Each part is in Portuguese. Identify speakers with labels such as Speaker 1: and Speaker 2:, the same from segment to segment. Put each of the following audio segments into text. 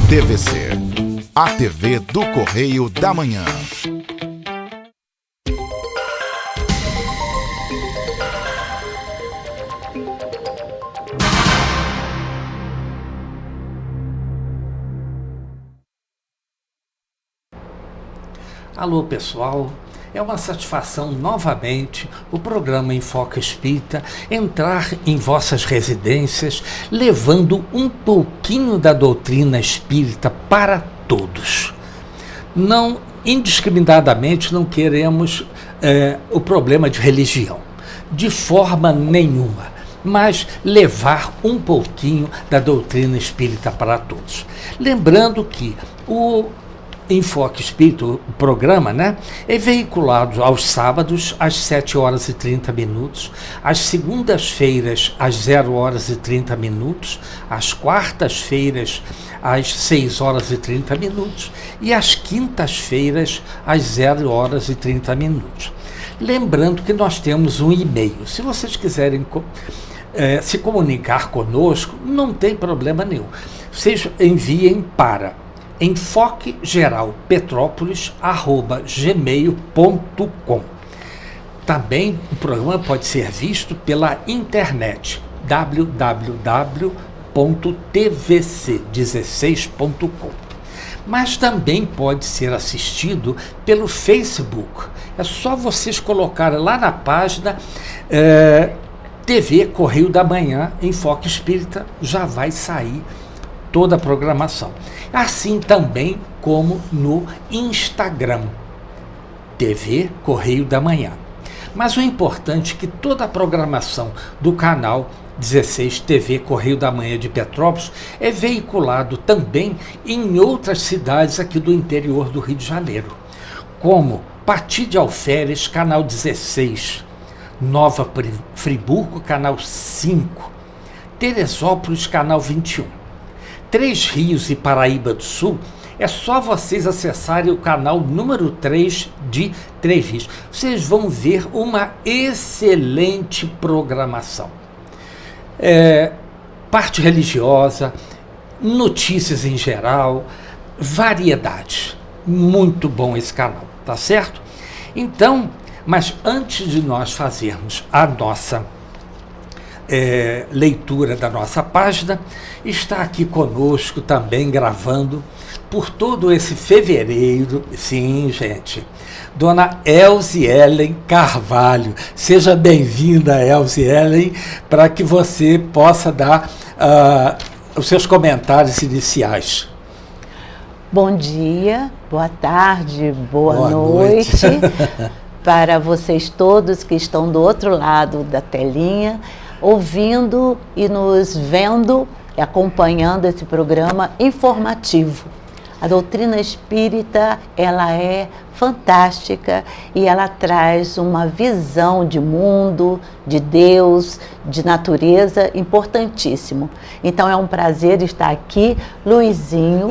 Speaker 1: TVC, a TV do Correio da Manhã.
Speaker 2: Alô pessoal, é uma satisfação novamente o programa Enfoque Espírita entrar em vossas residências levando um pouquinho da doutrina espírita para todos. Não, indiscriminadamente, não queremos o problema de religião, de forma nenhuma, mas levar um pouquinho da doutrina espírita para todos. Lembrando que o Enfoque Espírita, o programa, é veiculado aos sábados às 7 horas e 30 minutos, às segundas-feiras às 0 horas e 30 minutos, às quartas-feiras às 6 horas e 30 minutos e às quintas-feiras às 0 horas e 30 minutos. Lembrando que nós temos um e-mail. Se vocês quiserem se comunicar conosco, não tem problema nenhum. Vocês enviem para enfoquegeralpetrópolis@gmail.com. Também o programa pode ser visto pela internet www.tvc16.com. Mas também pode ser assistido pelo Facebook. É só vocês colocarem lá na página TV Correio da Manhã, Enfoque Espírita, já vai sair toda a programação. Assim também como no Instagram, TV Correio da Manhã. Mas o importante é que toda a programação do canal 16 TV Correio da Manhã de Petrópolis é veiculado também em outras cidades aqui do interior do Rio de Janeiro, como Pati de Alferes, canal 16, Nova Friburgo, canal 5, Teresópolis, canal 21. Três Rios e Paraíba do Sul, é só vocês acessarem o canal número 3 de Três Rios. Vocês vão ver uma excelente programação. Parte religiosa, notícias em geral, variedade. Muito bom esse canal, tá certo? Então, mas antes de nós fazermos a nossa leitura da nossa página, está aqui conosco também gravando por todo esse fevereiro, sim, gente, Dona Elze Ellen Carvalho. Seja bem-vinda, Elze Ellen, para que você possa dar os seus comentários iniciais.
Speaker 3: Bom dia, boa tarde, boa noite para vocês todos que estão do outro lado da telinha, ouvindo e nos vendo, acompanhando esse programa informativo. A doutrina espírita, ela é fantástica e ela traz uma visão de mundo, de Deus, de natureza importantíssimo. Então é um prazer estar aqui, Luizinho,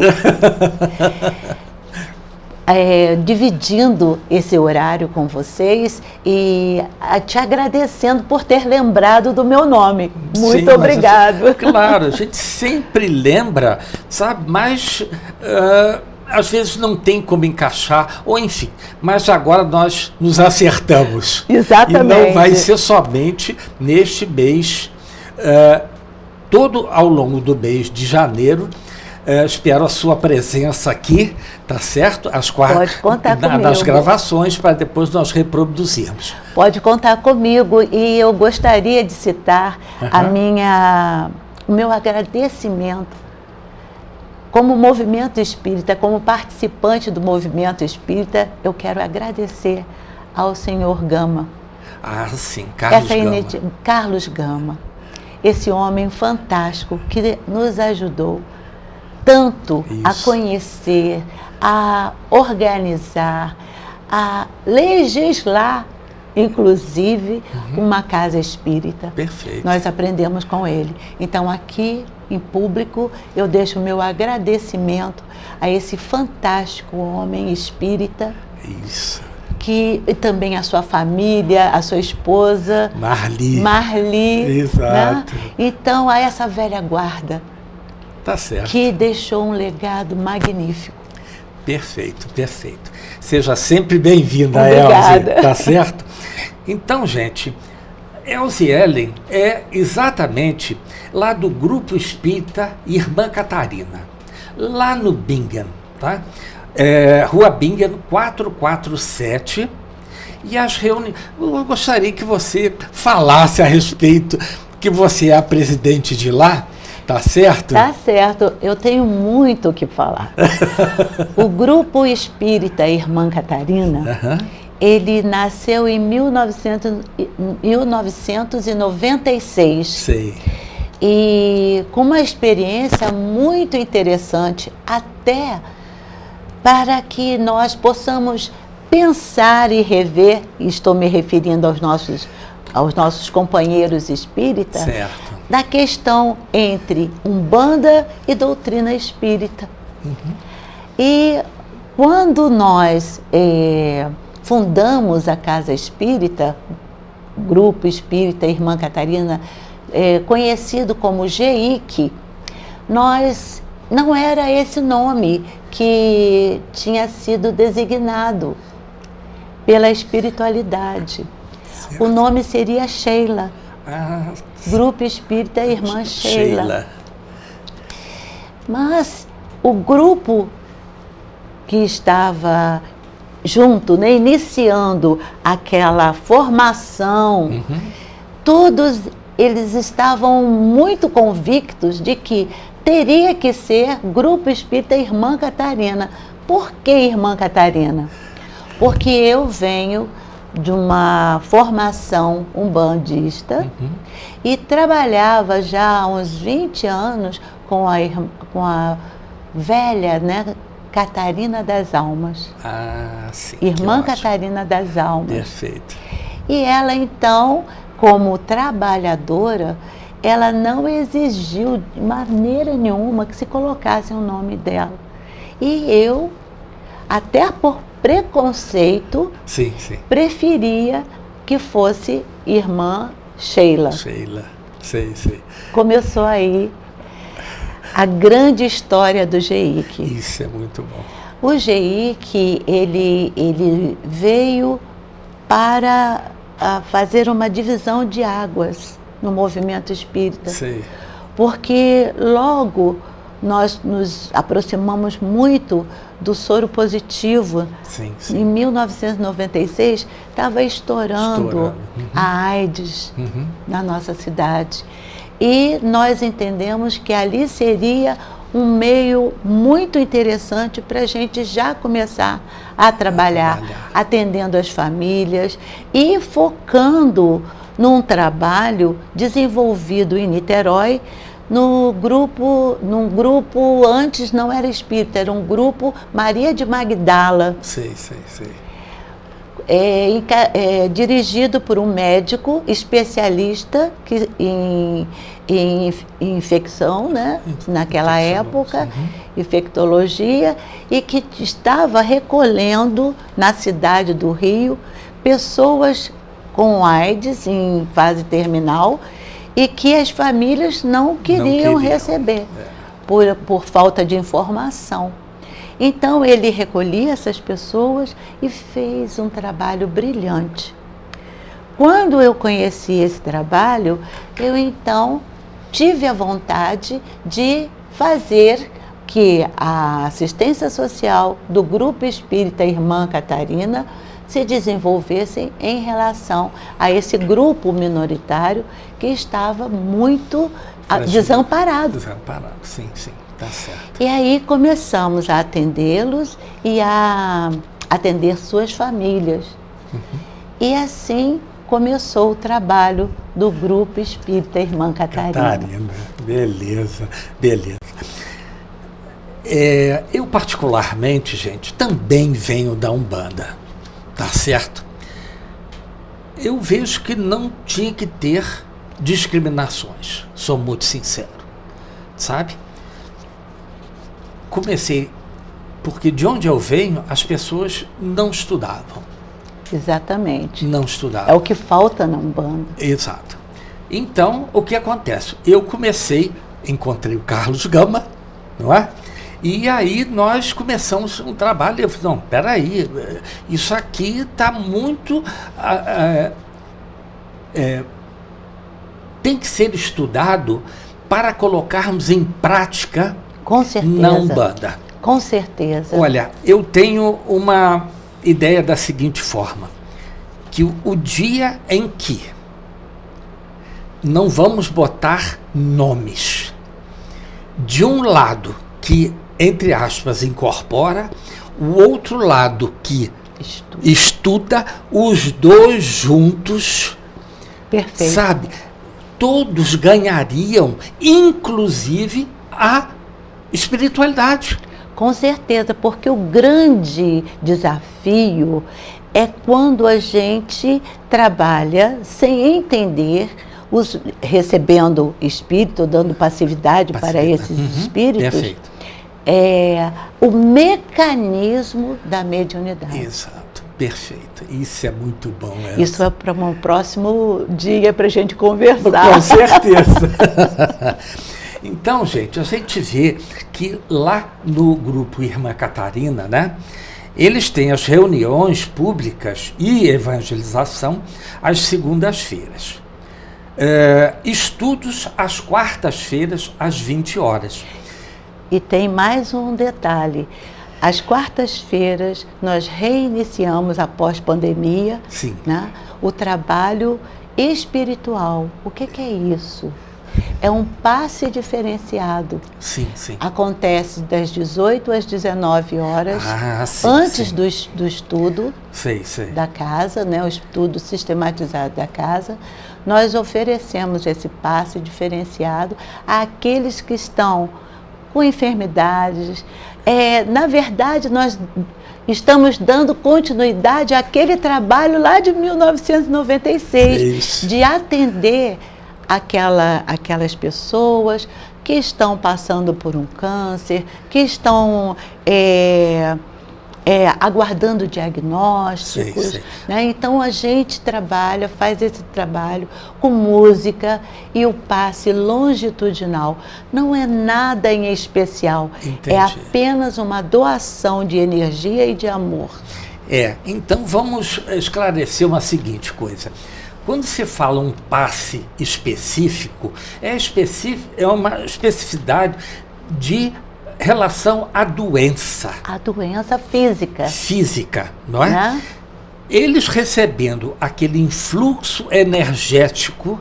Speaker 3: dividindo esse horário com vocês e te agradecendo por ter lembrado do meu nome. Muito obrigado.
Speaker 2: Claro, a gente sempre lembra, sabe, mas às vezes não tem como encaixar, ou enfim, mas agora nós nos acertamos.
Speaker 3: Exatamente.
Speaker 2: E não vai ser somente neste mês, todo ao longo do mês de janeiro. Espero a sua presença aqui, tá certo?
Speaker 3: Pode contar comigo.
Speaker 2: Nas gravações, para depois nós reproduzirmos.
Speaker 3: Pode contar comigo e eu gostaria de citar o meu agradecimento como movimento espírita, como participante do movimento espírita. Eu quero agradecer ao senhor Gama.
Speaker 2: Ah, sim, Carlos Gama.
Speaker 3: Carlos Gama, esse homem fantástico que nos ajudou tanto a conhecer, a organizar, a legislar, inclusive, uma casa espírita.
Speaker 2: Perfeito.
Speaker 3: Nós aprendemos com ele. Então, aqui em público, eu deixo o meu agradecimento a esse fantástico homem espírita.
Speaker 2: Isso.
Speaker 3: E também a sua família, a sua esposa.
Speaker 2: Marli.
Speaker 3: Exato.
Speaker 2: Né?
Speaker 3: Então, a essa velha guarda.
Speaker 2: Tá certo.
Speaker 3: que deixou um legado magnífico.
Speaker 2: Perfeito, perfeito. Seja sempre bem-vinda,
Speaker 3: Obrigada.
Speaker 2: Elze, tá certo? Então, gente, Elze Ellen é exatamente lá do Grupo Espírita Irmã Catarina, lá no Bingen, tá? Rua Bingen 447. E as reuniões. Eu gostaria que você falasse a respeito, que você é a presidente de lá, tá certo?
Speaker 3: Tá certo, eu tenho muito o que falar. O Grupo Espírita Irmã Catarina, ele nasceu em 1996.
Speaker 2: Sei.
Speaker 3: E com uma experiência muito interessante, até para que nós possamos pensar e rever, e estou me referindo aos nossos companheiros espíritas,
Speaker 2: Certo.
Speaker 3: da questão entre Umbanda e doutrina espírita. E quando nós fundamos a Casa Espírita, Grupo Espírita Irmã Catarina, conhecido como GIC, não era esse nome que tinha sido designado pela espiritualidade.
Speaker 2: Certo.
Speaker 3: O nome seria Sheila,
Speaker 2: Ah,
Speaker 3: Grupo Espírita Irmã Sheila. Mas o grupo que estava junto, né, iniciando aquela formação, todos eles estavam muito convictos de que teria que ser Grupo Espírita Irmã Catarina. Por que Irmã Catarina? Porque eu venho de uma formação umbandista e trabalhava já há uns 20 anos com a velha, né, Catarina das Almas.
Speaker 2: Ah, sim.
Speaker 3: Irmã
Speaker 2: que ótimo.
Speaker 3: Catarina das Almas.
Speaker 2: Perfeito.
Speaker 3: E ela, então, como trabalhadora, ela não exigiu de maneira nenhuma que se colocasse o nome dela. E eu, até por preconceito,
Speaker 2: Sim, sim.
Speaker 3: preferia que fosse Irmã Sheila.
Speaker 2: Sheila. Sei, sei.
Speaker 3: Começou aí a grande história do GIC.
Speaker 2: Isso é muito bom.
Speaker 3: O GIC, ele veio para fazer uma divisão de águas no movimento espírita.
Speaker 2: Sei.
Speaker 3: Porque logo nós nos aproximamos muito do soro positivo.
Speaker 2: Sim,
Speaker 3: Em
Speaker 2: sim.
Speaker 3: 1996, estava estourando a AIDS
Speaker 2: Uhum.
Speaker 3: na nossa cidade. E nós entendemos que ali seria um meio muito interessante para a gente já começar a trabalhar, atendendo as famílias e focando num trabalho desenvolvido em Niterói, num grupo antes não era espírita, era um grupo Maria de Magdala,
Speaker 2: Sei, sei, sei.
Speaker 3: dirigido por um médico especialista em infecção, né? Naquela época, infectologia, e que estava recolhendo na cidade do Rio pessoas com AIDS em fase terminal e que as famílias não queriam receber por falta de informação. Então ele recolhia essas pessoas e fez um trabalho brilhante. Quando eu conheci esse trabalho, eu então tive a vontade de fazer que a assistência social do Grupo Espírita Irmã Catarina se desenvolvessem em relação a esse grupo minoritário que estava muito desamparado.
Speaker 2: Desamparado, sim, sim, tá certo.
Speaker 3: E aí começamos a atendê-los e a atender suas famílias. E assim começou o trabalho do Grupo Espírita Irmã Catarina.
Speaker 2: Catarina, beleza, beleza. Eu particularmente, gente, também venho da Umbanda, tá certo? Eu vejo que não tinha que ter discriminações, sou muito sincero, sabe? Comecei, porque de onde eu venho, as pessoas não estudavam.
Speaker 3: Exatamente.
Speaker 2: Não estudavam.
Speaker 3: É o que falta na Umbanda.
Speaker 2: Exato. Então, o que acontece? Eu encontrei o Carlos Gama, não é? E aí nós começamos um trabalho, eu falei, não, peraí, isso aqui está muito... tem que ser estudado para colocarmos em prática
Speaker 3: Com certeza.
Speaker 2: na Umbanda.
Speaker 3: Com certeza.
Speaker 2: Olha, eu tenho uma ideia da seguinte forma, que o dia em que não vamos botar nomes, de um lado que, entre aspas, incorpora, o outro lado que estuda, os dois juntos,
Speaker 3: Perfeito.
Speaker 2: sabe? Todos ganhariam, inclusive a espiritualidade.
Speaker 3: Com certeza, porque o grande desafio é quando a gente trabalha sem entender, recebendo espírito, dando passividade para esses espíritos,
Speaker 2: Perfeito.
Speaker 3: O mecanismo da mediunidade.
Speaker 2: Exato, perfeito. Isso é muito bom.
Speaker 3: Isso é para um próximo dia para a gente conversar.
Speaker 2: Com certeza. Então, gente, a gente vê que lá no grupo Irmã Catarina, né, eles têm as reuniões públicas e evangelização às segundas-feiras. Estudos às quartas-feiras, às 20 horas.
Speaker 3: E tem mais um detalhe. Às quartas-feiras, nós reiniciamos, após pandemia,
Speaker 2: Sim.
Speaker 3: né, o trabalho espiritual. O que é isso? É um passe diferenciado.
Speaker 2: Sim, sim.
Speaker 3: Acontece das 18 às 19 horas,
Speaker 2: Sim,
Speaker 3: antes
Speaker 2: sim.
Speaker 3: do estudo
Speaker 2: Sei.
Speaker 3: da casa, né, o estudo sistematizado da casa. Nós oferecemos esse passe diferenciado àqueles que estão com enfermidades. Na verdade, nós estamos dando continuidade àquele trabalho lá de 1996,
Speaker 2: Isso.
Speaker 3: de atender aquelas pessoas que estão passando por um câncer, que estão aguardando diagnósticos.
Speaker 2: Sei.
Speaker 3: Né? Então a gente faz esse trabalho com música e o passe longitudinal. Não é nada em especial,
Speaker 2: Entendi.
Speaker 3: é apenas uma doação de energia e de amor.
Speaker 2: Então vamos esclarecer uma seguinte coisa. Quando se fala um passe específico, é uma especificidade de relação à doença.
Speaker 3: A doença física.
Speaker 2: Física, não é?
Speaker 3: Né?
Speaker 2: Eles recebendo aquele influxo energético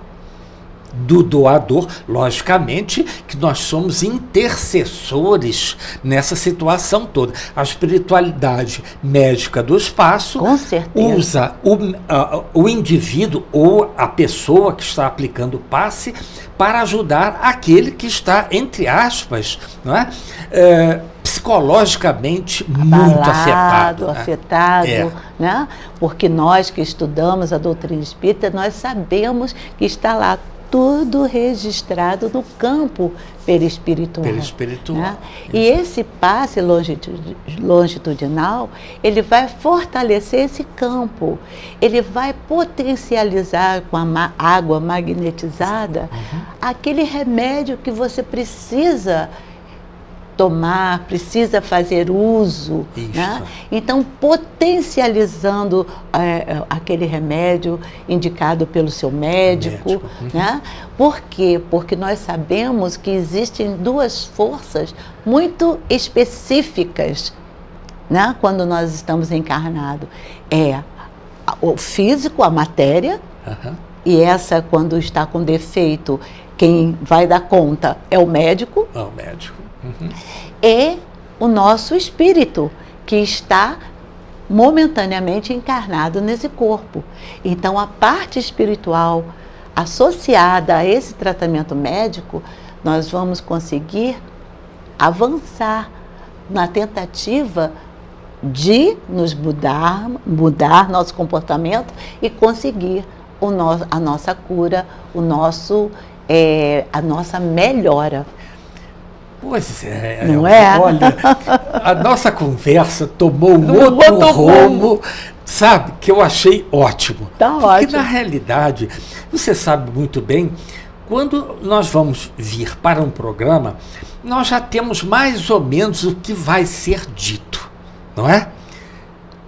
Speaker 2: do doador, logicamente que nós somos intercessores nessa situação toda. A espiritualidade médica do espaço
Speaker 3: Com certeza.
Speaker 2: usa o indivíduo ou a pessoa que está aplicando o passe para ajudar aquele que está, entre aspas, não é? Psicologicamente muito afetado.
Speaker 3: Né? Porque nós que estudamos a doutrina espírita, nós sabemos que está lá tudo registrado no campo perispiritual. Né? E esse passe longitudinal, ele vai fortalecer esse campo, ele vai potencializar com a água magnetizada aquele remédio que você precisa tomar, precisa fazer uso. Né? Então, potencializando aquele remédio indicado pelo seu médico. Né? Por quê? Porque nós sabemos que existem duas forças muito específicas, né? Quando nós estamos encarnados. O físico, a matéria, e essa, quando está com defeito, quem vai dar conta é o médico.
Speaker 2: É o médico.
Speaker 3: E o nosso espírito, que está momentaneamente encarnado nesse corpo. Então, a parte espiritual associada a esse tratamento médico, nós vamos conseguir avançar na tentativa de nos mudar nosso comportamento e conseguir a nossa cura, a nossa melhora.
Speaker 2: Pois é.
Speaker 3: Não é?
Speaker 2: Olha, a nossa conversa tomou um outro rumo, sabe, que eu achei ótimo. Porque,
Speaker 3: ótimo.
Speaker 2: Na realidade, você sabe muito bem, quando nós vamos vir para um programa, nós já temos mais ou menos o que vai ser dito, não é?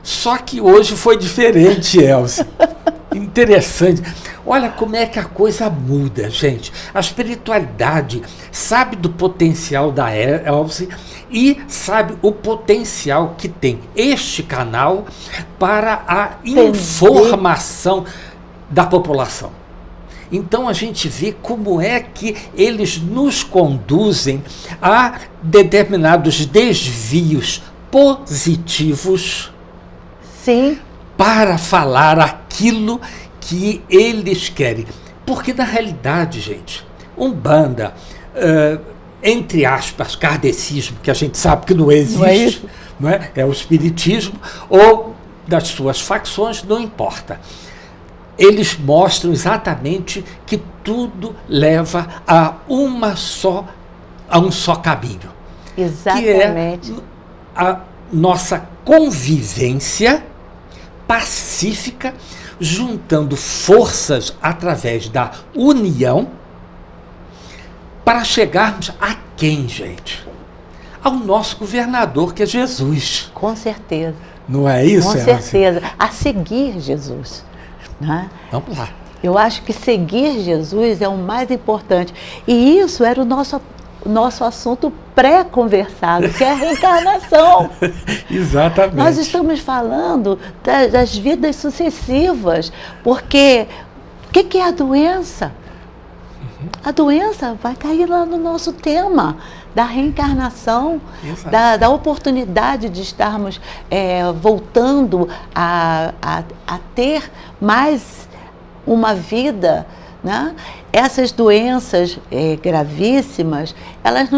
Speaker 2: Só que hoje foi diferente, Elze. Interessante. Olha como é que a coisa muda, gente. A espiritualidade sabe do potencial da Elze e sabe o potencial que tem este canal para a informação da população. Então a gente vê como é que eles nos conduzem a determinados desvios positivos.
Speaker 3: Sim.
Speaker 2: Para falar aquilo que eles querem. Porque, na realidade, gente, Umbanda, entre aspas, kardecismo, que a gente sabe que não existe, não é? É o espiritismo, ou das suas facções, não importa. Eles mostram exatamente que tudo leva a um só caminho.
Speaker 3: Exatamente.
Speaker 2: Que é a nossa convivência pacífica, juntando forças através da união para chegarmos a quem, gente? Ao nosso governador, que é Jesus.
Speaker 3: Com certeza.
Speaker 2: Não é isso,
Speaker 3: Com certeza. A seguir Jesus. Né?
Speaker 2: Vamos lá.
Speaker 3: Eu acho que seguir Jesus é o mais importante. E isso era o nosso assunto pré-conversado, que é a reencarnação.
Speaker 2: Exatamente.
Speaker 3: Nós estamos falando das vidas sucessivas, porque o que é a doença? A doença vai cair lá no nosso tema da reencarnação, da oportunidade de estarmos voltando a ter mais uma vida, né? Essas doenças gravíssimas, elas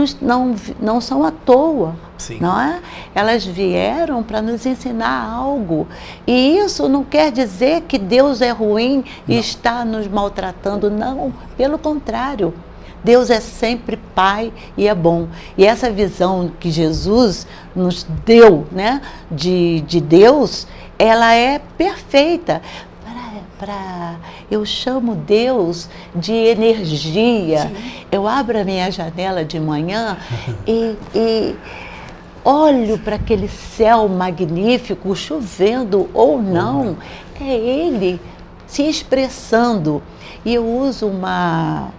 Speaker 3: não são à toa,
Speaker 2: Sim.
Speaker 3: Não é? Elas vieram para nos ensinar algo. E isso não quer dizer que Deus é ruim e está nos maltratando, não. Pelo contrário, Deus é sempre Pai e é bom. E essa visão que Jesus nos deu, né, de Deus, ela é perfeita. Eu chamo Deus de energia. Sim. Eu abro a minha janela de manhã e olho para aquele céu magnífico, chovendo ou não. É Ele se expressando. E eu uso uma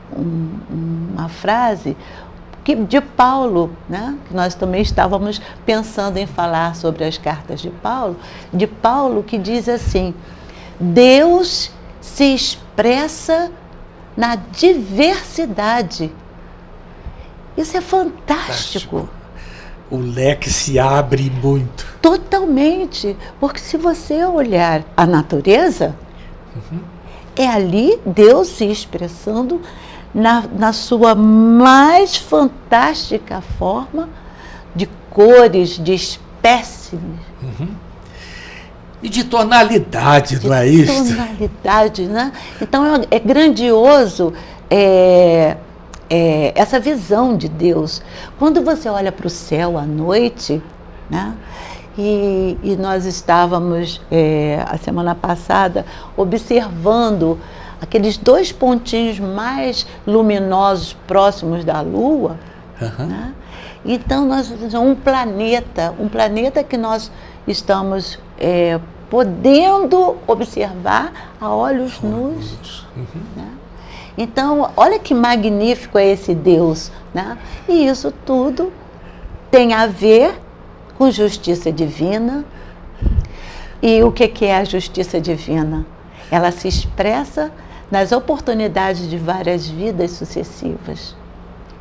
Speaker 3: frase de Paulo, né? Que nós também estávamos pensando em falar sobre as cartas de Paulo, que diz assim: Deus se expressa na diversidade. Isso é fantástico.
Speaker 2: O leque se abre muito.
Speaker 3: Totalmente. Porque se você olhar a natureza, é ali Deus se expressando na sua mais fantástica forma, de cores, de espécimes.
Speaker 2: E de tonalidade, não é isso?
Speaker 3: De tonalidade, né? Então é grandioso essa visão de Deus. Quando você olha para o céu à noite, né? E nós estávamos, a semana passada, observando aqueles 2 pontinhos mais luminosos próximos da Lua. Né? Então, nós temos um planeta que nós estamos podendo observar a olhos nus. Né? Então, olha que magnífico é esse Deus. Né? E isso tudo tem a ver com justiça divina. E o que é a justiça divina? Ela se expressa nas oportunidades de várias vidas sucessivas.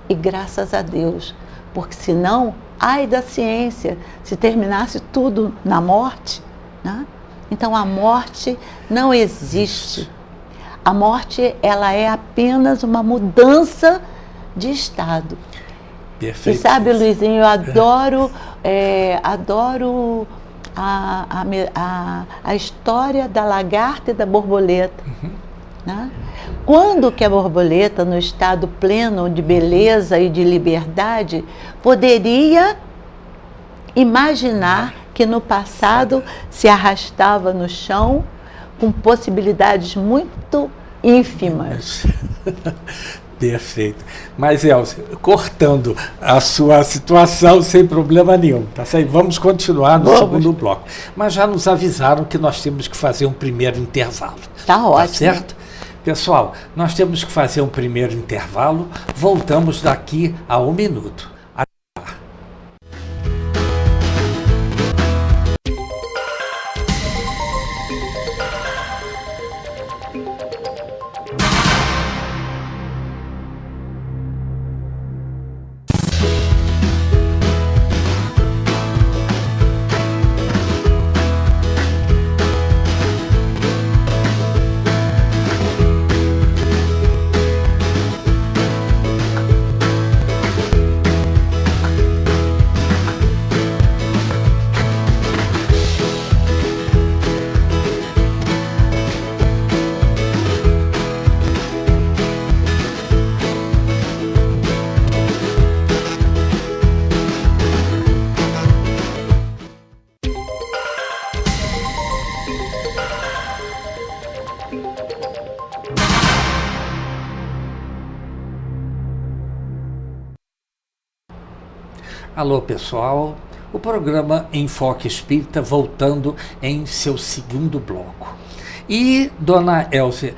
Speaker 3: E graças a Deus, porque senão, ai da ciência, se terminasse tudo na morte, né? Então a morte não existe. A morte, ela é apenas uma mudança de estado.
Speaker 2: Perfeito.
Speaker 3: E sabe, Luizinho, eu adoro a história da lagarta e da borboleta. Né? Quando que a borboleta, no estado pleno de beleza e de liberdade, poderia imaginar que no passado se arrastava no chão com possibilidades muito ínfimas?
Speaker 2: Perfeito. Mas, Elze, cortando a sua situação sem problema nenhum, tá certo? Vamos continuar no segundo bloco. Mas já nos avisaram que nós temos que fazer um primeiro intervalo.
Speaker 3: Tá ótimo.
Speaker 2: Tá certo? Pessoal, nós temos que fazer um primeiro intervalo. Voltamos daqui a 1 minuto. Alô, pessoal. O programa Enfoque Espírita voltando em seu segundo bloco. E dona Elze,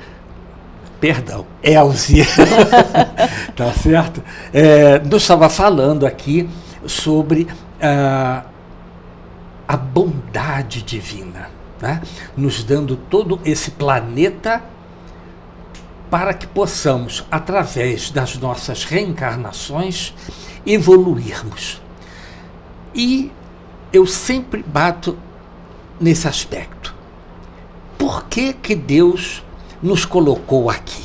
Speaker 2: tá certo? Nós estava falando aqui sobre a bondade divina, né? Nos dando todo esse planeta para que possamos, através das nossas reencarnações, evoluirmos. E eu sempre bato nesse aspecto. Por que que Deus nos colocou aqui?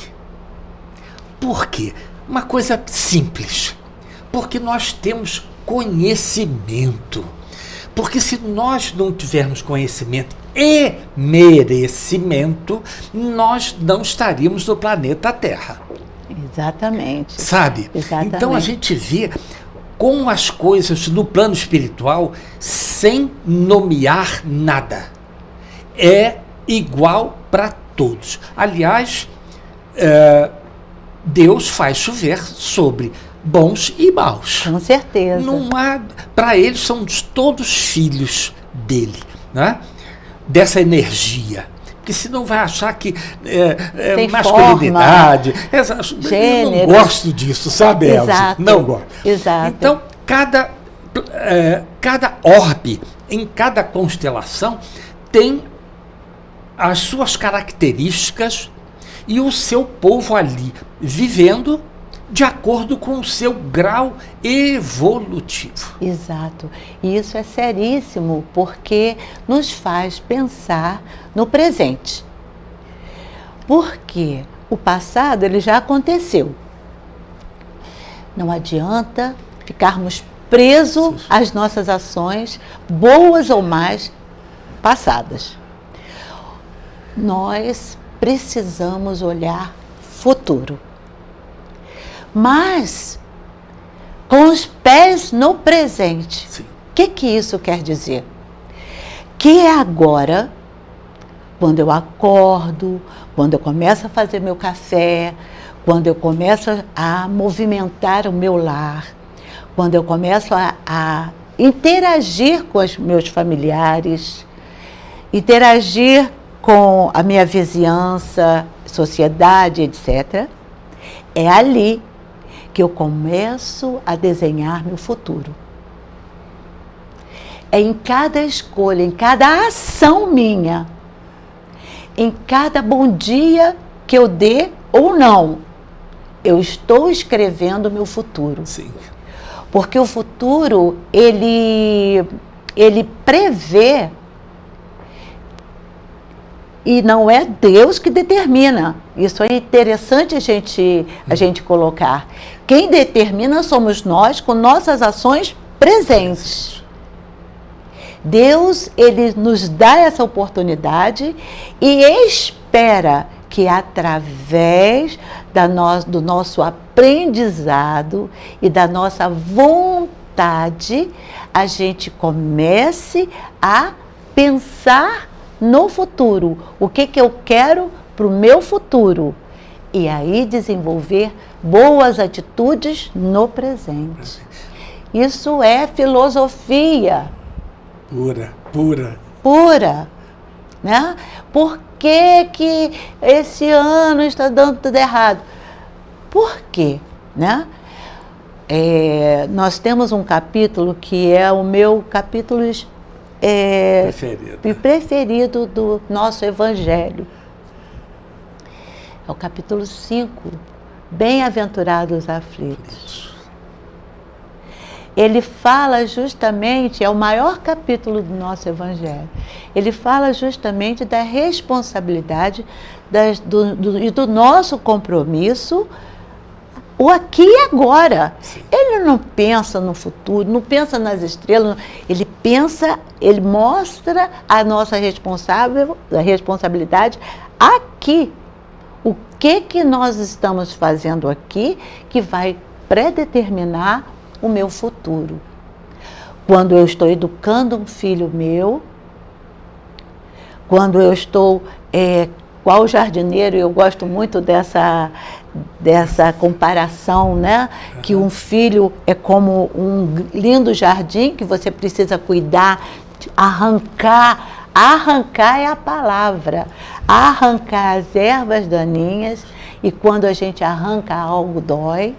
Speaker 2: Por quê? Uma coisa simples. Porque nós temos conhecimento. Porque se nós não tivermos conhecimento e merecimento, nós não estaríamos no planeta Terra.
Speaker 3: Exatamente.
Speaker 2: Sabe?
Speaker 3: Exatamente.
Speaker 2: Então a gente vê com as coisas no plano espiritual sem nomear nada. É igual para todos. Aliás, Deus faz chover sobre bons e maus.
Speaker 3: Com certeza.
Speaker 2: Não há, para eles são todos filhos dele, né? Dessa energia. Porque senão vai achar que masculinidade. Eu não gosto disso, sabe, Elze? Não gosto.
Speaker 3: Exato.
Speaker 2: Então, cada orbe, em cada constelação, tem as suas características e o seu povo ali vivendo de acordo com o seu grau evolutivo.
Speaker 3: Exato. E isso é seríssimo, porque nos faz pensar no presente. Porque o passado ele já aconteceu. Não adianta ficarmos presos às nossas ações, boas ou mais, passadas. Nós precisamos olhar futuro. Mas com os pés no presente. O que isso quer dizer? Que é agora, quando eu acordo, quando eu começo a fazer meu café, quando eu começo a movimentar o meu lar, quando eu começo a interagir com os meus familiares, interagir com a minha vizinhança, sociedade, etc., é ali que eu começo a desenhar meu futuro. É em cada escolha, em cada ação minha, em cada bom dia que eu dê ou não, eu estou escrevendo meu futuro.
Speaker 2: Sim.
Speaker 3: Porque o futuro, ele prevê, e não é Deus que determina. Isso é interessante a gente colocar. Quem determina somos nós com nossas ações presentes. Deus, ele nos dá essa oportunidade e espera que através do nosso aprendizado e da nossa vontade, a gente comece a pensar no futuro. O que eu quero para o meu futuro? E aí desenvolver boas atitudes no presente. Isso é filosofia pura, né? Por que esse ano está dando tudo errado? Por quê, né? Nós temos um capítulo que é o meu capítulo preferido do nosso Evangelho. É o capítulo 5, Bem-aventurados os aflitos. Ele fala justamente, é o maior capítulo do nosso Evangelho, ele fala justamente da responsabilidade e do nosso compromisso, o aqui e agora. Sim. Ele não pensa no futuro, não pensa nas estrelas, ele mostra a nossa responsabilidade aqui. O que nós estamos fazendo aqui que vai predeterminar o meu futuro? Quando eu estou educando um filho meu, quando eu estou qual jardineiro, eu gosto muito dessa comparação, né? Que um filho é como um lindo jardim que você precisa cuidar, arrancar é a palavra, arrancar as ervas daninhas, e quando a gente arranca algo dói.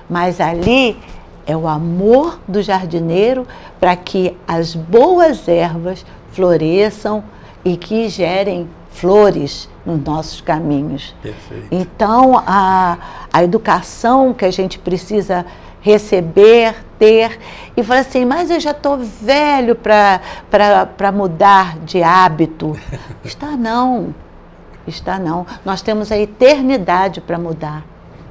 Speaker 3: Mas ali é o amor do jardineiro para que as boas ervas floresçam e que gerem flores nos nossos caminhos.
Speaker 2: Perfeito.
Speaker 3: Então, a educação que a gente precisa receber, ter, e falar assim, mas eu já estou velho para mudar de hábito. Está não. Nós temos a eternidade para mudar,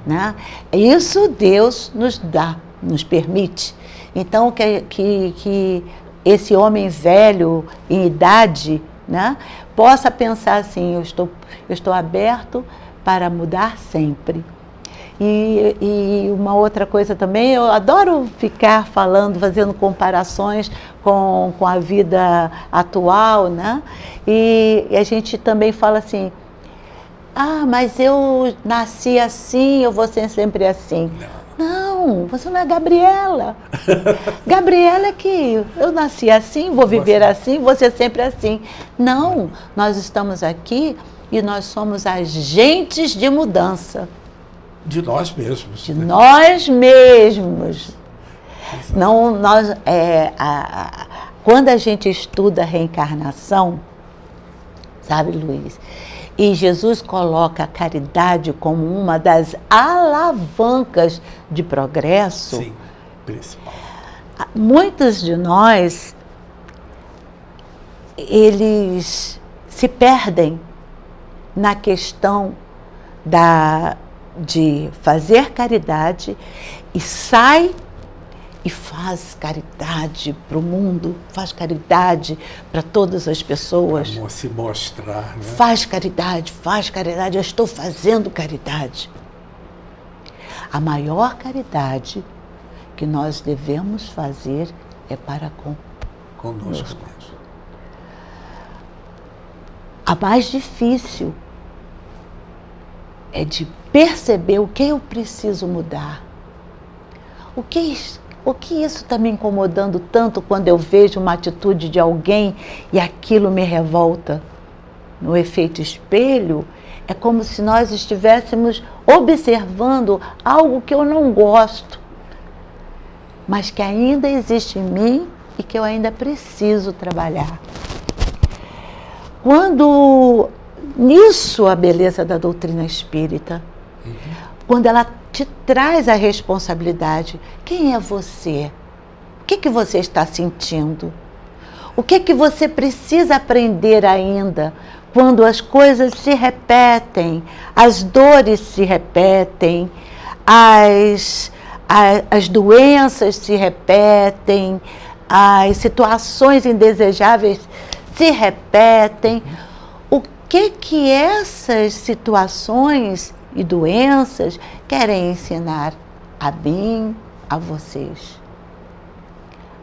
Speaker 3: né? Isso Deus nos dá, nos permite. Então, que esse homem velho em idade, né, possa pensar assim, eu estou aberto para mudar sempre. E uma outra coisa também, eu adoro ficar falando, fazendo comparações com a vida atual, né? E a gente também fala assim, mas eu nasci assim, eu vou ser sempre assim. Não, você não é Gabriela. Gabriela é que eu nasci assim, vou viver assim, vou ser sempre assim. Não, nós estamos aqui e nós somos agentes de mudança.
Speaker 2: De nós mesmos.
Speaker 3: De nós mesmos. Não, quando a gente estuda a reencarnação, sabe, Luiz? E Jesus coloca a caridade como uma das alavancas de progresso.
Speaker 2: Sim, principal.
Speaker 3: Muitos de nós, eles se perdem na questão de fazer caridade e sai e faz caridade para o mundo, faz caridade para todas as pessoas.
Speaker 2: Para se mostrar, né?
Speaker 3: Faz caridade, eu estou fazendo caridade. A maior caridade que nós devemos fazer é para
Speaker 2: conosco mesmo.
Speaker 3: A mais difícil é de perceber o que eu preciso mudar. O que isso está me incomodando tanto quando eu vejo uma atitude de alguém e aquilo me revolta? No efeito espelho, é como se nós estivéssemos observando algo que eu não gosto, mas que ainda existe em mim e que eu ainda preciso trabalhar. Nisso a beleza da doutrina espírita, quando ela te traz a responsabilidade. Quem é você? O que você está sentindo? O que você precisa aprender ainda quando as coisas se repetem, as dores se repetem, as doenças se repetem, as situações indesejáveis se repetem? O que essas situações e doenças querem ensinar a mim, a vocês?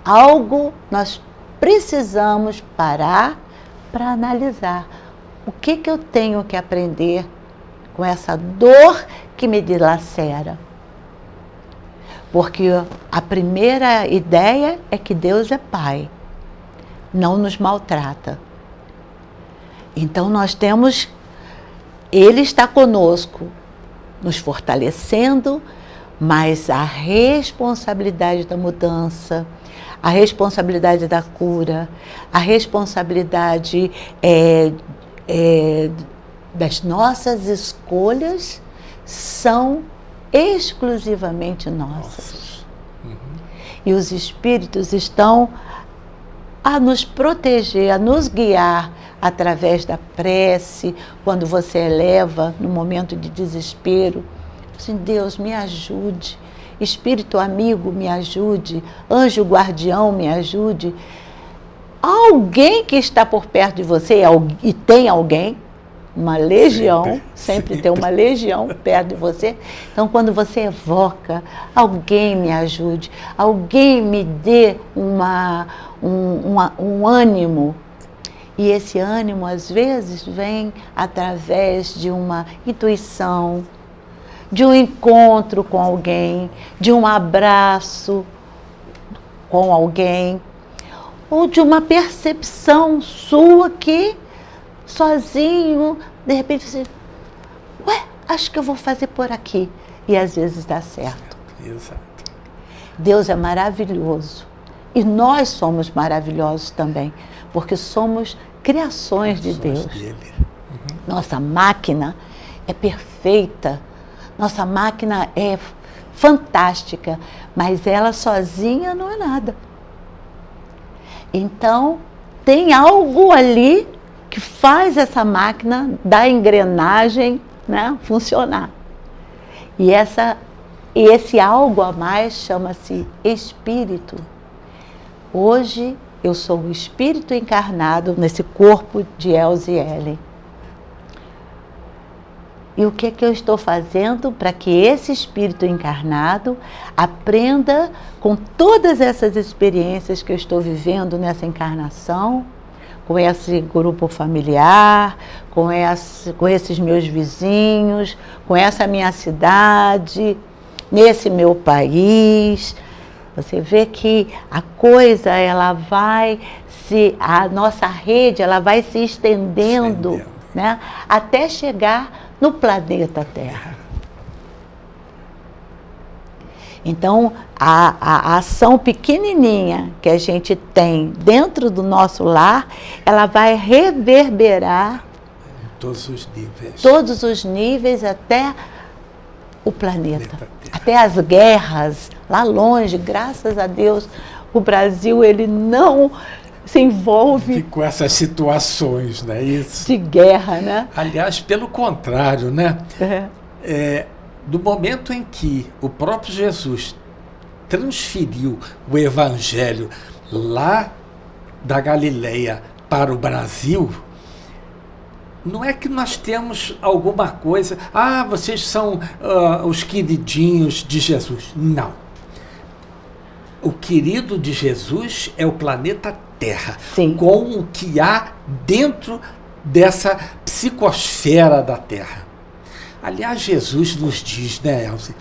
Speaker 3: Algo nós precisamos parar para analisar. O que eu tenho que aprender com essa dor que me dilacera. Porque a primeira ideia é que Deus é Pai, não nos maltrata. Então nós temos, Ele está conosco, nos fortalecendo, mas a responsabilidade da mudança, a responsabilidade da cura, a responsabilidade das nossas escolhas são exclusivamente nossas. E os Espíritos estão a nos proteger, a nos guiar através da prece, quando você eleva no momento de desespero. Assim, Deus, me ajude. Espírito amigo, me ajude. Anjo guardião, me ajude. Alguém que está por perto de você, e tem alguém, uma legião, sempre tem uma legião perto de você. Então, quando você evoca, alguém me ajude, alguém me dê um ânimo. E esse ânimo, às vezes, vem através de uma intuição, de um encontro com alguém, de um abraço com alguém, ou de uma percepção sua que, sozinho, de repente, você, acho que eu vou fazer por aqui. E às vezes dá certo.
Speaker 2: Exato.
Speaker 3: Deus é maravilhoso. E nós somos maravilhosos também, porque somos criações de Deus. Nossa máquina é perfeita, nossa máquina é fantástica, mas ela sozinha não é nada. Então, tem algo ali que faz essa máquina da engrenagem, né, funcionar. E esse algo a mais chama-se espírito. Hoje eu sou o espírito encarnado nesse corpo de Elze Ellen. E o que é que eu estou fazendo para que esse espírito encarnado aprenda com todas essas experiências que eu estou vivendo nessa encarnação, com esse grupo familiar, com esses meus vizinhos, com essa minha cidade, nesse meu país. Você vê que a coisa, a nossa rede, ela vai se estendendo, né, até chegar no planeta Terra. Então, a ação pequenininha que a gente tem dentro do nosso lar, ela vai reverberar
Speaker 2: todos os níveis.
Speaker 3: Todos os níveis até o planeta. Até as guerras, lá longe, graças a Deus, o Brasil, ele não se envolve
Speaker 2: com essas situações, não é isso?
Speaker 3: De guerra, né?
Speaker 2: Aliás, pelo contrário, né? Do momento em que o próprio Jesus transferiu o Evangelho lá da Galileia para o Brasil, não é que nós temos alguma coisa, vocês são os queridinhos de Jesus. Não. O querido de Jesus é o planeta Terra,
Speaker 3: Sim.
Speaker 2: Com o que há dentro dessa psicosfera da Terra. Aliás, Jesus nos diz, né, Elze?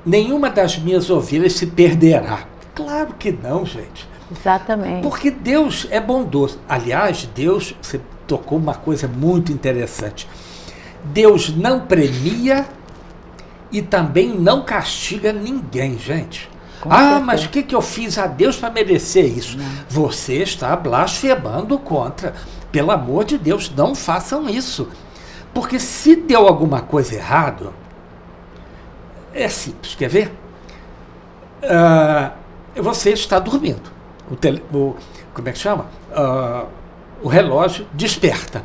Speaker 2: Nenhuma das minhas ovelhas se perderá. Claro que não, gente.
Speaker 3: Exatamente.
Speaker 2: Porque Deus é bondoso. Aliás, Deus, você tocou uma coisa muito interessante. Deus não premia e também não castiga ninguém, gente. Mas o que eu fiz a Deus para merecer isso? Não. Você está blasfemando contra. Pelo amor de Deus, não façam isso. Porque se deu alguma coisa errada, é simples, quer ver? Você está dormindo. Como é que chama? O relógio desperta.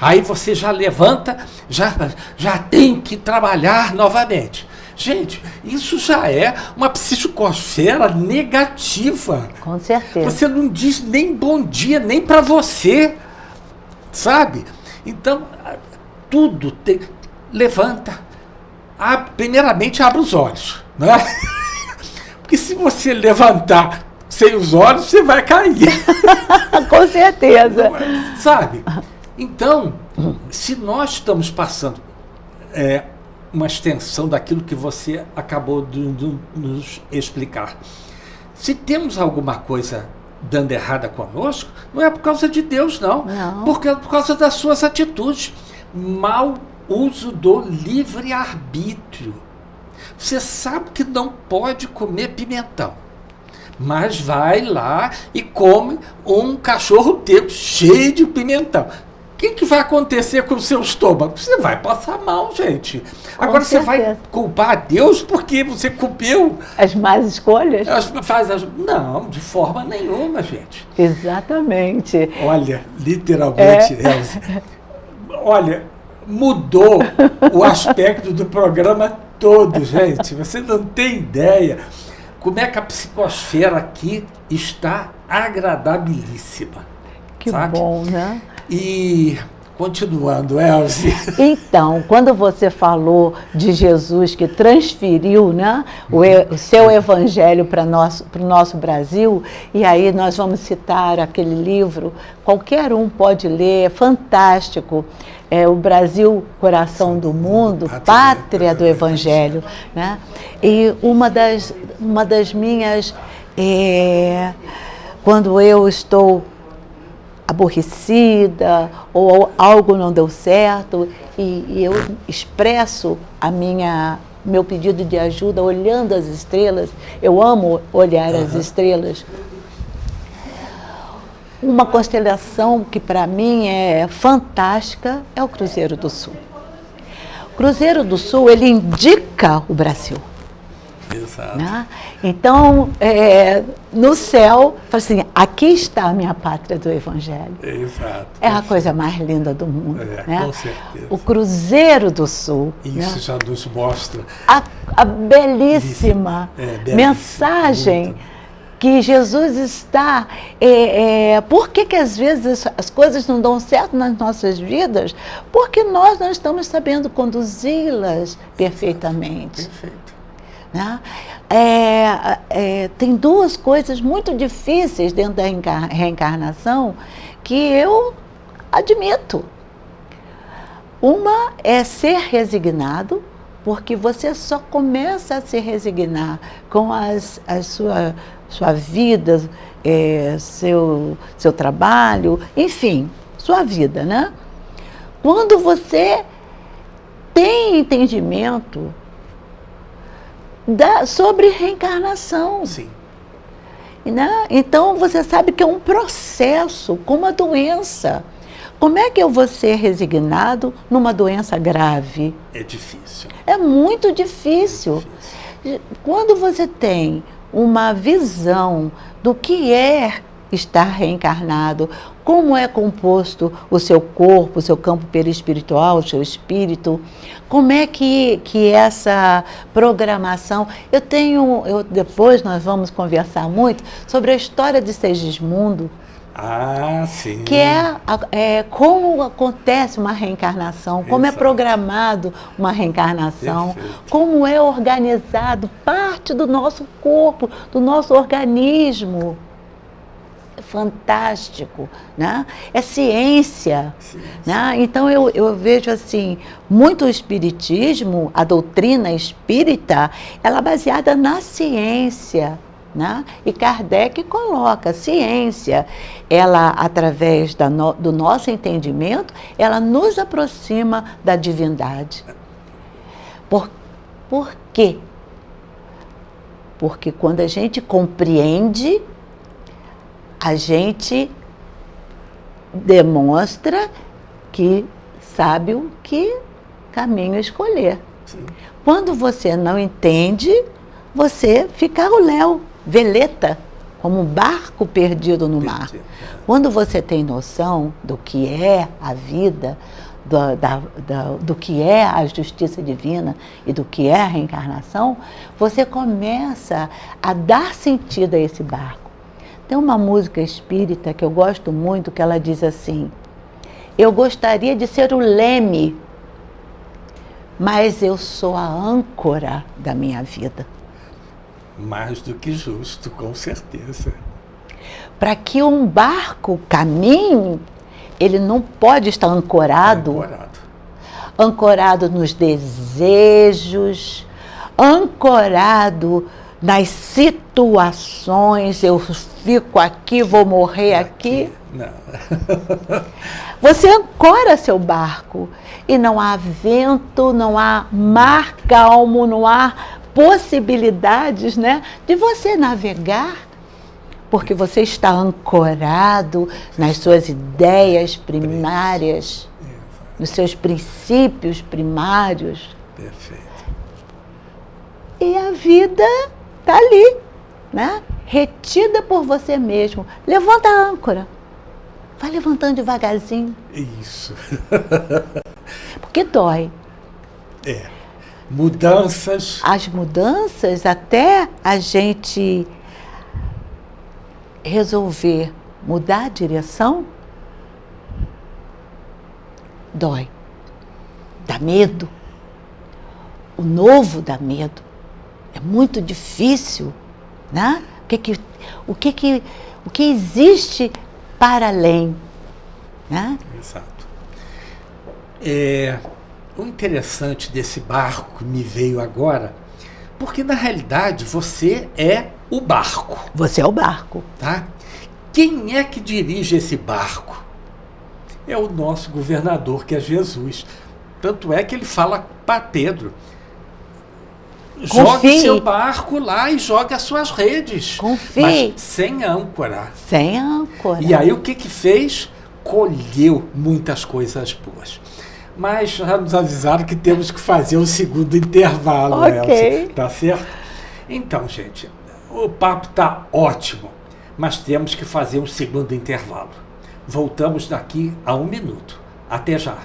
Speaker 2: Aí você já levanta, já tem que trabalhar novamente. Gente, isso já é uma psicosfera negativa.
Speaker 3: Com certeza.
Speaker 2: Você não diz nem bom dia, nem para você, sabe? Então, tudo levanta. Primeiramente, abre os olhos, né? Porque se você levantar sem os olhos, você vai cair.
Speaker 3: Com certeza.
Speaker 2: Sabe? Então, se nós estamos passando uma extensão daquilo que você acabou de nos explicar. Se temos alguma coisa dando errada conosco, não é por causa de Deus, não. Porque é por causa das suas atitudes. Mau uso do livre-arbítrio. Você sabe que não pode comer pimentão, mas vai lá e come um cachorro teu cheio de pimentão. O que vai acontecer com o seu estômago? Você vai passar mal, gente. Agora você vai culpar a Deus porque você comeu
Speaker 3: as más escolhas?
Speaker 2: Não, de forma nenhuma, gente.
Speaker 3: Exatamente.
Speaker 2: Olha, literalmente, Elza. Olha, mudou o aspecto do programa todo, gente. Você não tem ideia como é que a psicosfera aqui está agradabilíssima.
Speaker 3: Que
Speaker 2: sabe?
Speaker 3: Bom, né?
Speaker 2: E, continuando, Elze.
Speaker 3: Então, quando você falou de Jesus que transferiu, né, o seu evangelho para o nosso Brasil, e aí nós vamos citar aquele livro, qualquer um pode ler, é fantástico, O Brasil, Coração do Mundo, Pátria do Evangelho. Né? E uma das minhas, quando eu estou aborrecida ou algo não deu certo e eu expresso meu pedido de ajuda olhando as estrelas. Eu amo olhar as estrelas. Uma constelação que para mim é fantástica é o Cruzeiro do Sul. O Cruzeiro do Sul, ele indica o Brasil.
Speaker 2: Exato.
Speaker 3: Né? Então, no céu, assim, aqui está a minha pátria do Evangelho.
Speaker 2: Exato.
Speaker 3: É a coisa mais linda do mundo. Né?
Speaker 2: Com certeza.
Speaker 3: O Cruzeiro do Sul.
Speaker 2: Isso,
Speaker 3: né?
Speaker 2: já nos mostra
Speaker 3: A belíssima mensagem
Speaker 2: muito.
Speaker 3: Que Jesus está... por que às vezes as coisas não dão certo nas nossas vidas? Porque nós não estamos sabendo conduzi-las perfeitamente.
Speaker 2: Perfeito.
Speaker 3: Né? Tem duas coisas muito difíceis dentro da reencarnação que eu admito. Uma é ser resignado, porque você só começa a se resignar com sua vida, seu trabalho, enfim, sua vida, né? Quando você tem entendimento sobre reencarnação.
Speaker 2: Sim.
Speaker 3: Né? Então, você sabe que é um processo, como a doença. Como é que eu vou ser resignado numa doença grave?
Speaker 2: É difícil.
Speaker 3: É muito difícil. Quando você tem uma visão do que é estar reencarnado, como é composto o seu corpo, o seu campo perispiritual, o seu espírito, como é que essa programação... Depois nós vamos conversar muito sobre a história de Segismundo,
Speaker 2: sim.
Speaker 3: que é como acontece uma reencarnação, como é programado uma reencarnação,
Speaker 2: Perfeito.
Speaker 3: como é organizado parte do nosso corpo, do nosso organismo. Fantástico, né? É ciência. Né? Então eu vejo assim, muito o espiritismo, a doutrina espírita, ela é baseada na ciência. Né? E Kardec coloca a ciência, ela, através do nosso entendimento, ela nos aproxima da divindade. Por quê? Porque quando a gente compreende, a gente demonstra que sabe o que caminho escolher.
Speaker 2: Sim.
Speaker 3: Quando você não entende, você fica ao léu, veleta, como um barco perdido no mar. Quando você tem noção do que é a vida, do que é a justiça divina e do que é a reencarnação, você começa a dar sentido a esse barco. Tem uma música espírita que eu gosto muito, que ela diz assim: eu gostaria de ser o leme, mas eu sou a âncora da minha vida.
Speaker 2: Mais do que justo, com certeza.
Speaker 3: Para que um barco caminhe, ele não pode estar ancorado ancorado nos desejos, ancorado nas situações. Eu fico aqui, vou morrer aqui.
Speaker 2: Não.
Speaker 3: Você ancora seu barco e não há vento, não há mar calmo, não há possibilidades, né, de você navegar, porque você está ancorado nas suas ideias primárias, nos seus princípios primários.
Speaker 2: Perfeito.
Speaker 3: E a vida está ali, né, retida por você mesmo. Levanta a âncora. Vai levantando devagarzinho.
Speaker 2: Isso.
Speaker 3: Porque dói.
Speaker 2: Mudanças.
Speaker 3: As mudanças, até a gente resolver mudar a direção, dói. Dá medo. O novo dá medo. É muito difícil, né? O que existe para além, né?
Speaker 2: Exato. O interessante desse barco que me veio agora, porque na realidade você é o barco.
Speaker 3: Você é o barco.
Speaker 2: Tá? Quem é que dirige esse barco? É o nosso governador, que é Jesus. Tanto é que ele fala para Pedro: jogue seu barco lá e jogue as suas redes.
Speaker 3: Confie.
Speaker 2: Mas sem âncora.
Speaker 3: Sem âncora.
Speaker 2: E aí o que fez? Colheu muitas coisas boas. Mas já nos avisaram que temos que fazer o segundo intervalo,
Speaker 3: Ok.
Speaker 2: Elcia, tá certo? Então, gente, o papo tá ótimo, mas temos que fazer um segundo intervalo. Voltamos daqui a 1 minuto. Até já.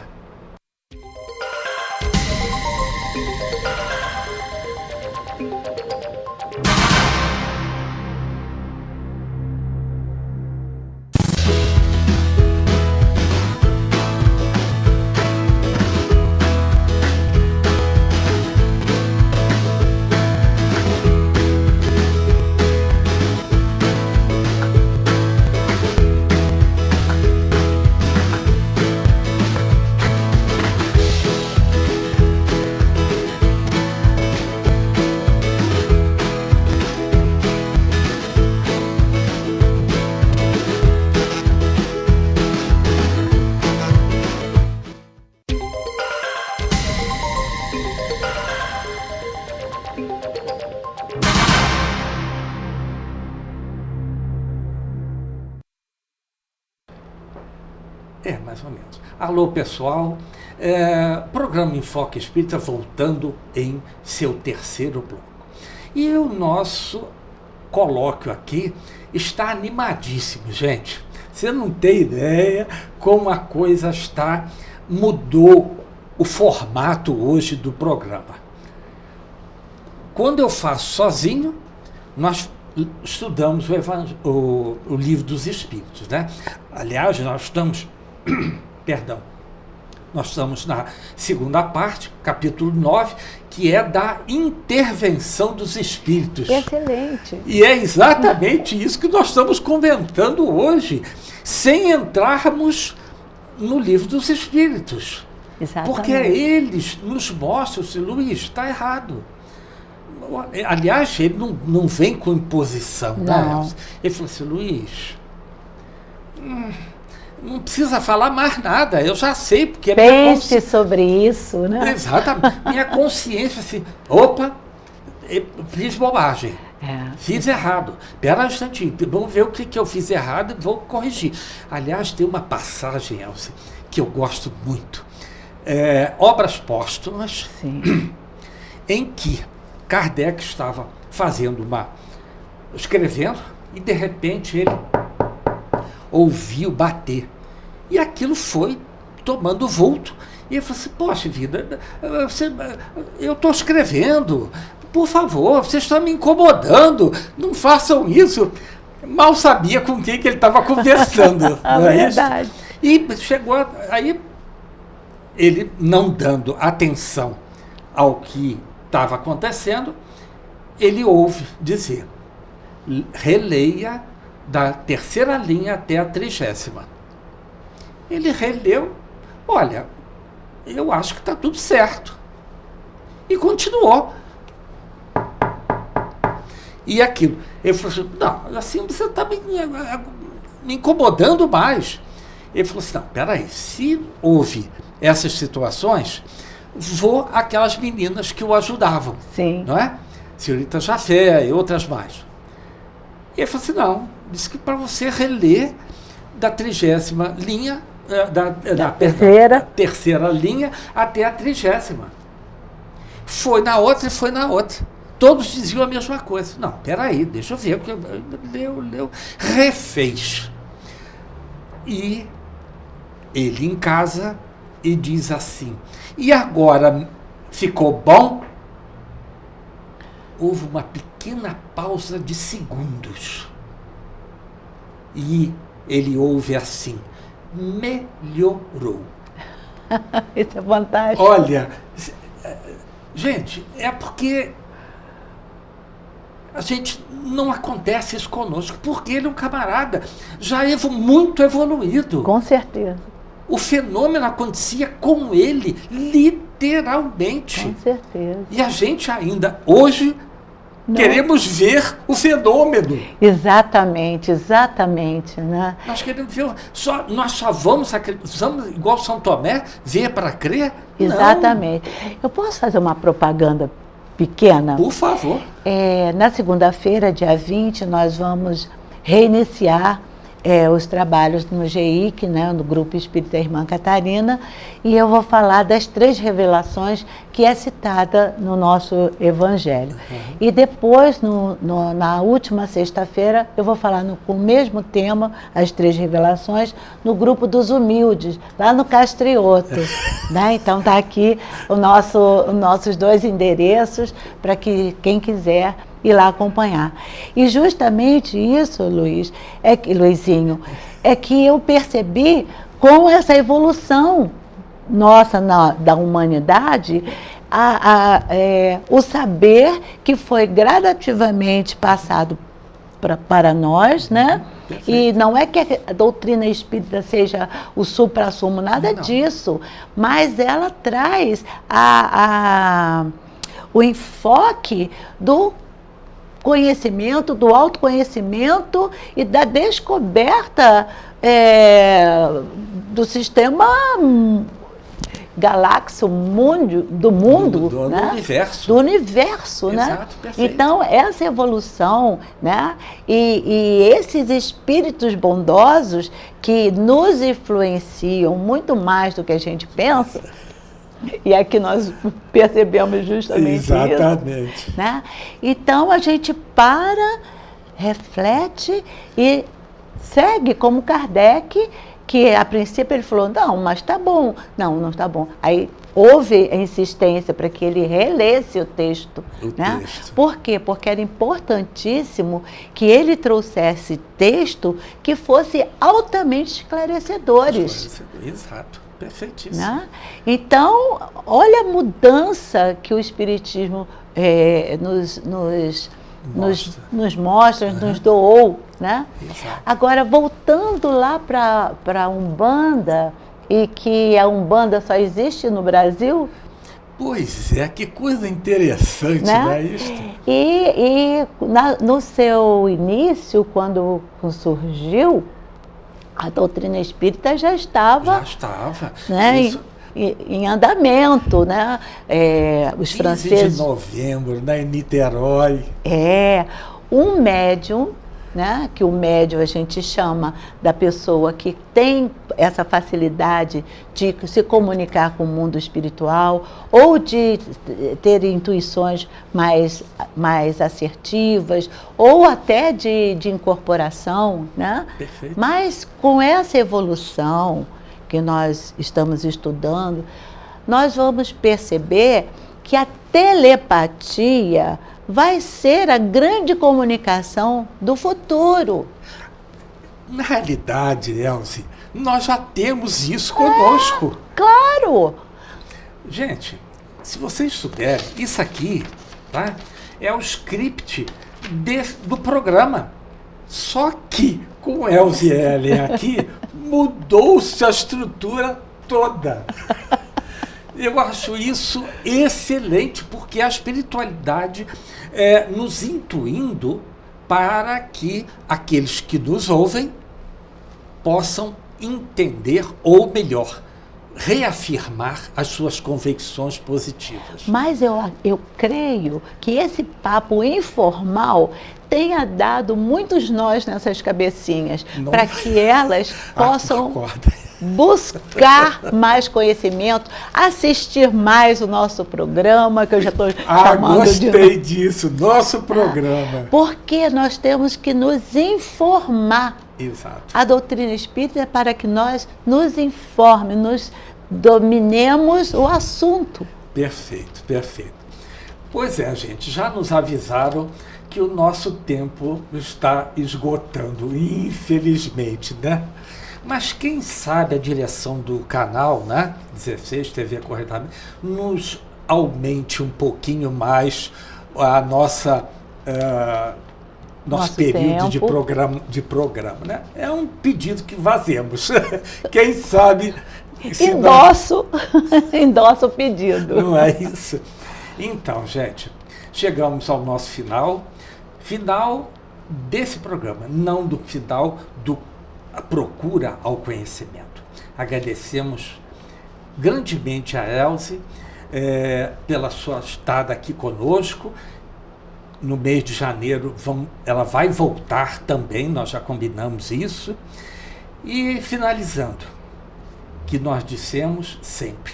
Speaker 2: Mais ou menos. Alô, pessoal. Programa Enfoque Espírita voltando em seu terceiro bloco. E o nosso colóquio aqui está animadíssimo, gente. Você não tem ideia como a coisa mudou o formato hoje do programa. Quando eu faço sozinho, nós estudamos o Livro dos Espíritos, né? Aliás, nós estamos na segunda parte, capítulo 9, que é da intervenção dos espíritos.
Speaker 3: Excelente.
Speaker 2: E é exatamente isso que nós estamos comentando hoje, sem entrarmos no Livro dos Espíritos.
Speaker 3: Exatamente.
Speaker 2: Porque eles nos mostram, Luiz, está errado. Aliás, ele não vem com imposição.
Speaker 3: Não.
Speaker 2: Né? Ele falou assim: Luiz, não precisa falar mais nada, eu já sei, porque...
Speaker 3: Pense sobre isso, né?
Speaker 2: Exatamente. Minha consciência, assim, opa, fiz bobagem, fiz errado. Espera um instantinho, vamos ver o que eu fiz errado e vou corrigir. Aliás, tem uma passagem, Elcia, que eu gosto muito. Obras Póstumas,
Speaker 3: Sim.
Speaker 2: em que Kardec estava escrevendo, e de repente ele ouviu bater. E aquilo foi tomando vulto. E ele falou assim: poxa vida, eu estou escrevendo, por favor, vocês estão me incomodando, não façam isso. Mal sabia com quem que ele estava conversando. Não é
Speaker 3: verdade.
Speaker 2: Isso? E chegou aí, ele não dando atenção ao que estava acontecendo, ele ouve dizer: releia da 3ª linha até a 30ª. Ele releu: olha, eu acho que está tudo certo. E continuou. E aquilo. Ele falou assim, não, assim você está me incomodando mais. Ele falou assim, não, peraí, se houve essas situações, vou àquelas meninas que o ajudavam.
Speaker 3: Sim.
Speaker 2: Não é? Senhorita Jafé e outras mais. E ele falou assim, não, disse que para você reler da 30ª linha, da terceira linha até a 30ª. Foi na outra e foi na outra. Todos diziam a mesma coisa. Não, peraí, deixa eu ver. Leu. Refez. E ele em casa e diz assim, e agora ficou bom? Houve uma pequena pausa de segundos. E ele ouve assim, melhorou.
Speaker 3: Isso é fantástico.
Speaker 2: Olha, gente, é porque a gente não acontece isso conosco, porque ele é um camarada já muito evoluído.
Speaker 3: Com certeza.
Speaker 2: O fenômeno acontecia com ele, literalmente.
Speaker 3: Com certeza.
Speaker 2: E a gente ainda, hoje, queremos ver o fenômeno.
Speaker 3: Exatamente, né?
Speaker 2: Nós queremos ver, nós só vamos igual São Tomé, ver para crer?
Speaker 3: Exatamente. Não. Eu posso fazer uma propaganda pequena?
Speaker 2: Por favor.
Speaker 3: Na segunda-feira, dia 20, nós vamos reiniciar os trabalhos no GIC, né, no Grupo Espírita Irmã Catarina, e eu vou falar das 3 revelações que é citada no nosso Evangelho. Uhum. E depois, na última sexta-feira, eu vou falar com o mesmo tema, as 3 revelações, no Grupo dos Humildes, lá no Castrioto. Né? Então está aqui os nossos 2 endereços para que quem quiser ir lá acompanhar. E justamente isso, Luizinho, é que eu percebi com essa evolução nossa da humanidade, o saber que foi gradativamente passado para nós, né? Perfeito. E não é que a doutrina espírita seja o supra-sumo, nada disso, mas ela traz o enfoque do conhecimento, do autoconhecimento e da descoberta do sistema galáxio do mundo, né?
Speaker 2: Universo.
Speaker 3: Do universo,
Speaker 2: exato,
Speaker 3: né?
Speaker 2: Perfeito.
Speaker 3: Então, essa evolução, né? E esses espíritos bondosos que nos influenciam muito mais do que a gente pensa, e aqui nós percebemos justamente
Speaker 2: exatamente.
Speaker 3: Isso. Né? Então, a gente reflete e segue como Kardec, que a princípio ele falou, não, mas está bom. Não está bom. Aí houve a insistência para que ele relesse o texto. Né? Por quê? Porque era importantíssimo que ele trouxesse texto que fosse altamente esclarecedores.
Speaker 2: Exato. Perfeitíssimo.
Speaker 3: Né? Então, olha a mudança que o Espiritismo nos mostra, nos doou. Né? Agora, voltando lá para a Umbanda, e que a Umbanda só existe no Brasil.
Speaker 2: Pois é, que coisa interessante, né? Isto?
Speaker 3: No seu início, quando surgiu, a doutrina espírita já estava. Né, em andamento, né? Os
Speaker 2: 15
Speaker 3: franceses.
Speaker 2: de novembro, né, em Niterói.
Speaker 3: Um médium, né? Que o médium a gente chama da pessoa que tem essa facilidade de se comunicar com o mundo espiritual ou de ter intuições mais assertivas ou até de incorporação, né?
Speaker 2: Perfeito.
Speaker 3: Mas com essa evolução que nós estamos estudando, nós vamos perceber que a telepatia vai ser a grande comunicação do futuro.
Speaker 2: Na realidade, Elze, nós já temos isso conosco.
Speaker 3: Claro!
Speaker 2: Gente, se vocês souberem, isso aqui, tá, é o script do programa. Só que com o Elze Ellen aqui, mudou-se a estrutura toda. Eu acho isso excelente, porque a espiritualidade nos intuindo para que aqueles que nos ouvem possam entender, ou melhor, reafirmar as suas convicções positivas.
Speaker 3: Mas eu creio que esse papo informal tenha dado muitos nós nessas cabecinhas, para que elas possam buscar mais conhecimento, assistir mais o nosso programa, que eu já estou chamando
Speaker 2: gostei disso, nosso programa.
Speaker 3: Porque nós temos que nos informar.
Speaker 2: Exato.
Speaker 3: A doutrina espírita é para que nós nos informe, nos dominemos o assunto.
Speaker 2: Perfeito, perfeito. Pois é, gente, já nos avisaram que o nosso tempo está esgotando, infelizmente, né? Mas quem sabe a direção do canal, né, 16 TV Corretamente, nos aumente um pouquinho mais a nosso período de programa, né? É um pedido que fazemos. Quem sabe...
Speaker 3: Endosso o pedido.
Speaker 2: Não é isso? Então, gente, chegamos ao nosso final desse programa, não do final do Procura ao Conhecimento. Agradecemos grandemente a Elze pela sua estada aqui conosco. No mês de janeiro ela vai voltar também, nós já combinamos isso. E finalizando, que nós dissemos sempre,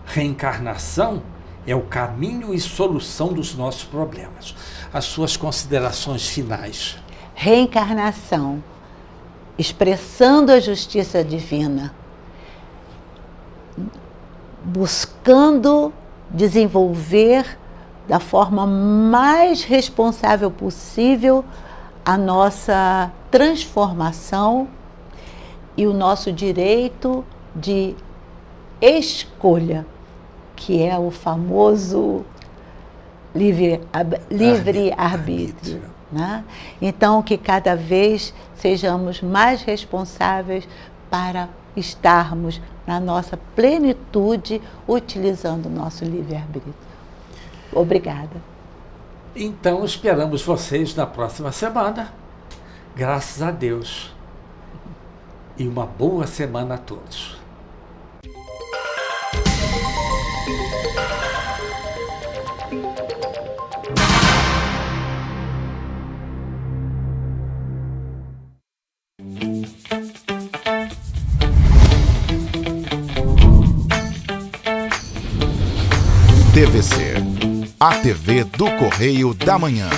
Speaker 2: reencarnação é o caminho e solução dos nossos problemas. As suas considerações finais.
Speaker 3: Reencarnação, expressando a justiça divina, buscando desenvolver da forma mais responsável possível a nossa transformação e o nosso direito de escolha, que é o famoso livre-arbítrio. Né? Então, que cada vez sejamos mais responsáveis para estarmos na nossa plenitude utilizando o nosso livre-arbítrio. Obrigada.
Speaker 2: Então, esperamos vocês na próxima semana. Graças a Deus. E uma boa semana a todos.
Speaker 1: TVC, a TV do Correio da Manhã.